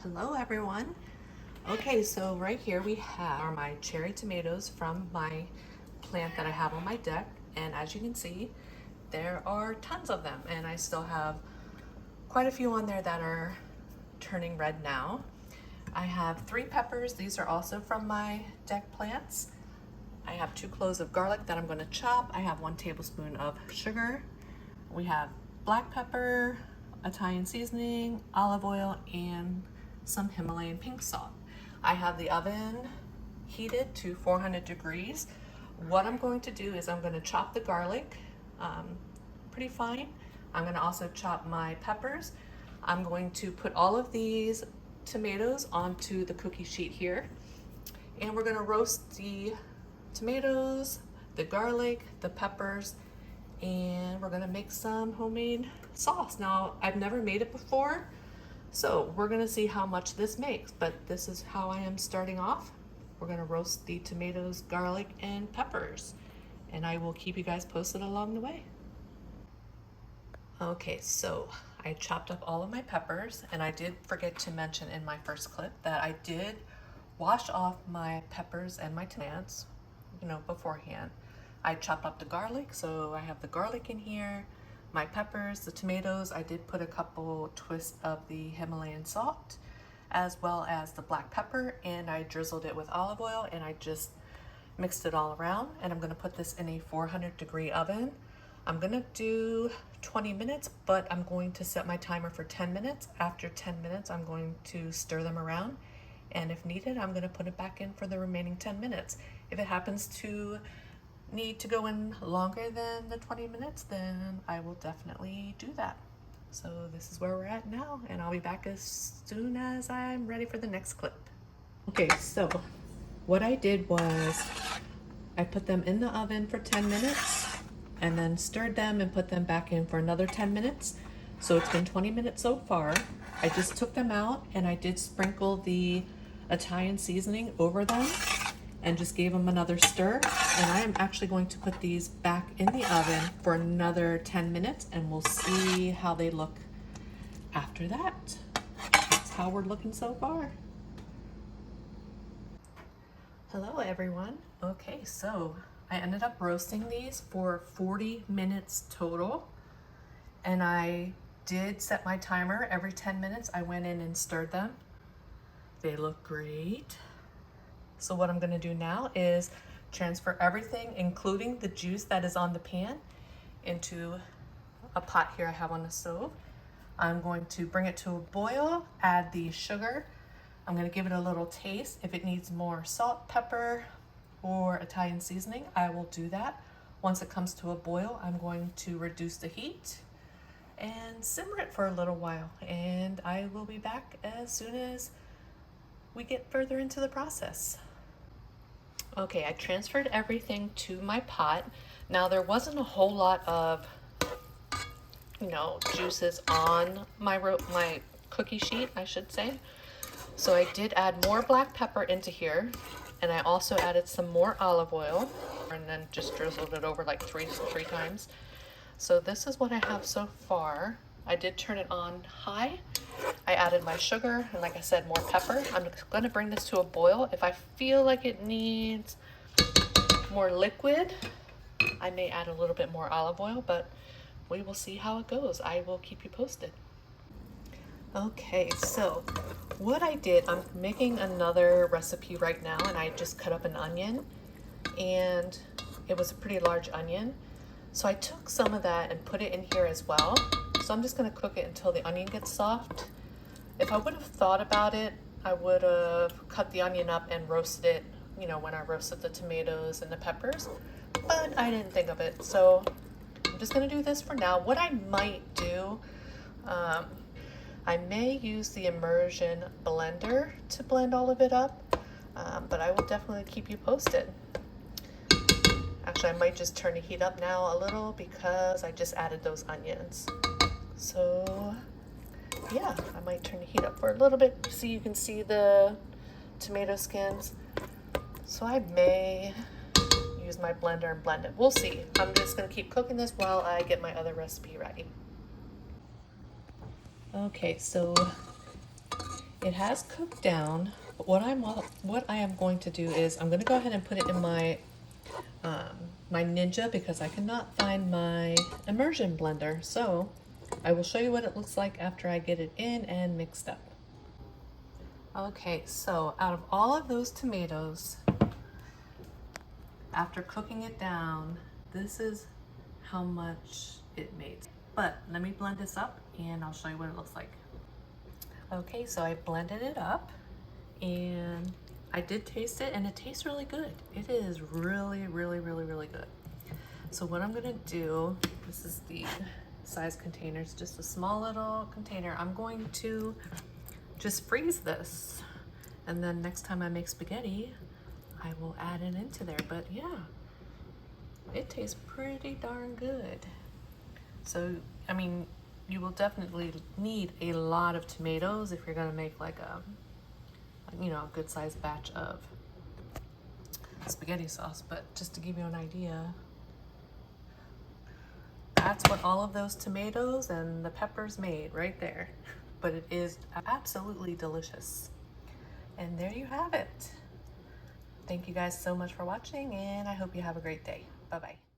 Hello everyone. Okay, so right here we have my cherry tomatoes from my plant that I have on my deck, and as you can see there are tons of them, and I still have quite a few on there that are turning red now. I have 3 peppers. These are also from my deck plants. I have 2 cloves of garlic that I'm going to chop. I have 1 tablespoon of sugar. We have black pepper, Italian seasoning, olive oil, and some Himalayan pink salt. I have the oven heated to 400 degrees. What I'm going to do is I'm going to chop the garlic pretty fine. I'm going to also chop my peppers. I'm going to put all of these tomatoes onto the cookie sheet here, and we're going to roast the tomatoes, the garlic, the peppers, and we're gonna make some homemade sauce. Now, I've never made it before, so we're gonna see how much this makes, but this is how I am starting off. We're gonna roast the tomatoes, garlic, and peppers, and I will keep you guys posted along the way. Okay, so I chopped up all of my peppers, and I did forget to mention in my first clip that I did wash off my peppers and my tomatoes, beforehand. I chopped up the garlic, so I have the garlic in here, my peppers, the tomatoes. I did put a couple twists of the Himalayan salt, as well as the black pepper, and I drizzled it with olive oil, and I just mixed it all around. And I'm gonna put this in a 400-degree oven. I'm gonna do 20 minutes, but I'm going to set my timer for 10 minutes. After 10 minutes, I'm going to stir them around, and if needed, I'm gonna put it back in for the remaining 10 minutes. If it happens to need to go in longer than the 20 minutes, then I will definitely do that. So this is where we're at now, and I'll be back as soon as I'm ready for the next clip. Okay, so what I did was I put them in the oven for 10 minutes and then stirred them and put them back in for another 10 minutes. So it's been 20 minutes so far. I just took them out and I did sprinkle the Italian seasoning over them and just gave them another stir. And I am actually going to put these back in the oven for another 10 minutes, and we'll see how they look after that. That's how we're looking so far. Hello everyone. Okay, so I ended up roasting these for 40 minutes total, and I did set my timer. Every 10 minutes I went in and stirred them. They look great. So what I'm gonna do now is transfer everything, including the juice that is on the pan, into a pot here I have on the stove. I'm going to bring it to a boil, add the sugar. I'm gonna give it a little taste. If it needs more salt, pepper, or Italian seasoning, I will do that. Once it comes to a boil, I'm going to reduce the heat and simmer it for a little while. And I will be back as soon as we get further into the process. Okay, I transferred everything to my pot. Now there wasn't a whole lot of, juices on my cookie sheet, I should say. So I did add more black pepper into here, and I also added some more olive oil, and then just drizzled it over like three times. So this is what I have so far. I did turn it on high. I added my sugar and, like I said, more pepper. I'm going to bring this to a boil. If I feel like it needs more liquid, I may add a little bit more olive oil, but we will see how it goes. I will keep you posted. Okay, so what I did, I'm making another recipe right now, and I just cut up an onion, and it was a pretty large onion. So I took some of that and put it in here as well. So I'm just gonna cook it until the onion gets soft. If I would have thought about it, I would have cut the onion up and roasted it, when I roasted the tomatoes and the peppers, but I didn't think of it. So I'm just gonna do this for now. What I might do, I may use the immersion blender to blend all of it up, but I will definitely keep you posted. Actually, I might just turn the heat up now a little because I just added those onions. So yeah, I might turn the heat up for a little bit so you can see the tomato skins. So I may use my blender and blend it. We'll see. I'm just gonna keep cooking this while I get my other recipe ready. Okay, so It has cooked down, but what I am going to do is I'm going to go ahead and put it in my my Ninja because I cannot find my immersion blender. So I will show you what it looks like after I get it in and mixed up. Okay, so out of all of those tomatoes, after cooking it down, this is how much it made. But let me blend this up and I'll show you what it looks like. Okay, so I blended it up and I did taste it and it tastes really good. It is really, really, really, really good. So what I'm gonna do, this is the size container, it's just a small little container. I'm going to just freeze this. And then next time I make spaghetti, I will add it into there. But yeah, it tastes pretty darn good. So, I mean, you will definitely need a lot of tomatoes if you're gonna make like a, you know, a good sized batch of spaghetti sauce. But just to give you an idea, that's what all of those tomatoes and the peppers made right there. But it is absolutely delicious. And there you have it. Thank you guys so much for watching, and I hope you have a great day. Bye-bye.